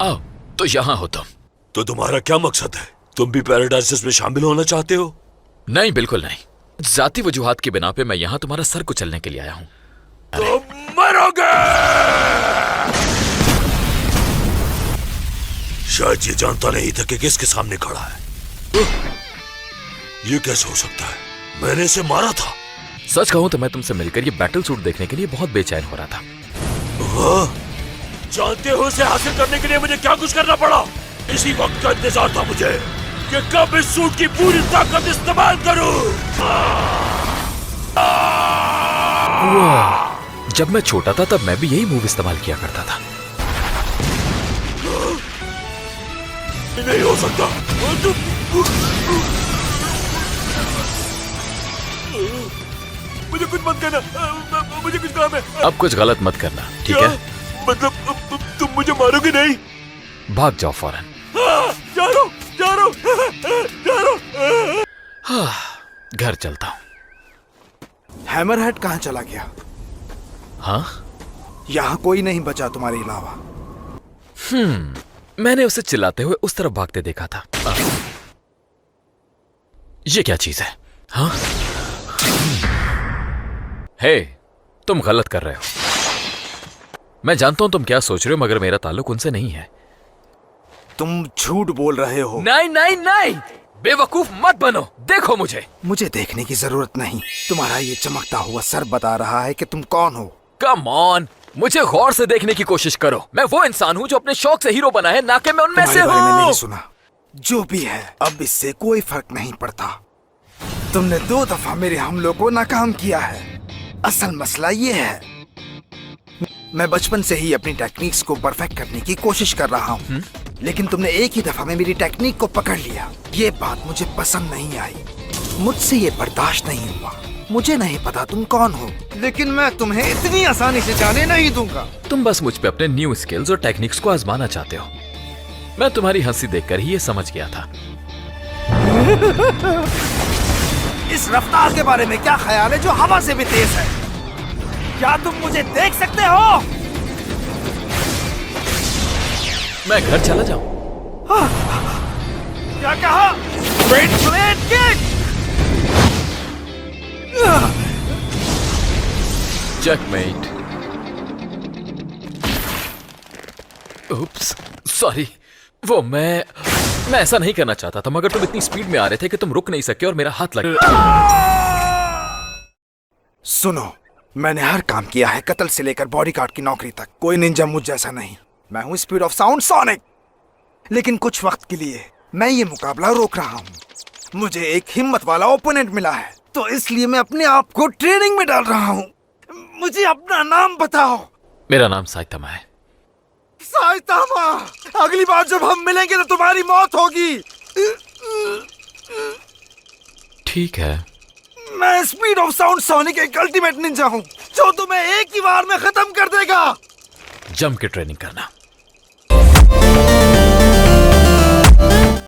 आओ तो यहाँ हो तुम। तो तुम्हारा क्या मकसद है? तुम भी पैराडाइसिस में शामिल होना चाहते हो? नहीं, बिल्कुल नहीं। जाती वजूहात की बिना पे मैं यहाँ तुम्हारा सर कुचलने के लिए आया हूँ। तुम मरोगे। शायद ये जानता नहीं था कि किसके सामने खड़ा है। ये कैसे हो सकता है? मैंने इसे मारा था। सच कहूँ तो मैं तुमसे मिलकर ये बैटल सूट देखने के लिए बहुत बेचैन हो रहा था। जानते हो इसे हासिल करने के लिए मुझे क्या कुछ करना पड़ा? इसी वक्त का इंतजार था मुझे कि कब इस सूट की पूरी ताकत इस्तेमाल करूं। जब मैं छोटा था तब मैं भी यही मूव इस्तेमाल किया करता था। नहीं हो सकता। मुझे कुछ मत करना, मुझे कुछ काम है। अब कुछ गलत मत करना, ठीक है? मतलब तुम मुझे मारोगे नहीं? भाग जाओ फौरन। जा रहा हूँ। घर चलता हूँ। हैमरहेड कहाँ चला गया? हाँ? यहाँ कोई नहीं बचा तुम्हारे अलावा। मैंने उसे चिल्लाते हुए उस तरफ भागते देखा था। ये क्या चीज है? हाँ? हे, तुम गलत कर रहे हो। मैं जानता हूं तुम क्या सोच रहे हो, मगर मेरा ताल्लुक उनसे नहीं है। तुम झूठ बोल रहे हो। नहीं नहीं नहीं, बेवकूफ मत बनो। देखो मुझे देखने की जरूरत नहीं। तुम्हारा ये चमकता हुआ सर बता रहा है कि तुम कौन हो। कम ऑन, मुझे गौर से देखने की कोशिश करो। मैं वो इंसान हूँ जो अपने शौक से हीरो बना है, ना कि मैं उनमें से बारे में नहीं हूँ। सुना। जो भी है, अब इससे कोई फर्क नहीं पड़ता। तुमने 2 दफा मेरे हमलों को नाकाम किया है। असल मसला ये है, मैं बचपन से ही अपनी टेक्निक्स को परफेक्ट करने की कोशिश कर रहा हूँ, लेकिन तुमने एक ही दफा में मेरी टेक्निक को पकड़ लिया। ये बात मुझे पसंद नहीं आई। मुझसे ये बर्दाश्त नहीं हुआ। मुझे नहीं पता तुम कौन हो, लेकिन मैं तुम्हें इतनी आसानी से जाने नहीं दूंगा। तुम बस मुझ पे अपने न्यू स्किल्स और टेक्निक्स को आजमाना चाहते हो। मैं तुम्हारी हंसी देखकर ही ये समझ गया था। इस रफ्तार के बारे में क्या ख्याल है जो हवा से भी तेज है? क्या तुम मुझे देख सकते हो? मैं घर चला जाऊं? क्या कहा? Brain plate kick! चेकमेट। उप्स, सॉरी। वो मैं ऐसा नहीं करना चाहता था, मगर तुम इतनी स्पीड में आ रहे थे कि तुम रुक नहीं सके और मेरा हाथ लग। सुनो, मैंने हर काम किया है, कत्ल से लेकर बॉडीगार्ड की नौकरी तक। कोई निंजा मुझ जैसा नहीं। मैं हूं स्पीड ऑफ साउंड सोनिक। लेकिन कुछ वक्त के लिए मैं ये मुकाबला रोक रहा हूं। मुझे एक हिम्मत वाला ओपोनेंट मिला है, तो इसलिए मैं अपने आप को ट्रेनिंग में डाल रहा हूं। मुझे अपना नाम बताओ। मेरा नाम साइतामा है। साइतामा, अगली बार जब हम मिलेंगे तो तुम्हारी मौत होगी। ठीक है। मैं स्पीड ऑफ साउंड सोनिक एक अल्टीमेट निंजा हूं, जो तुम्हें एक ही बार में खत्म कर देगा। जम के ट्रेनिंग करना।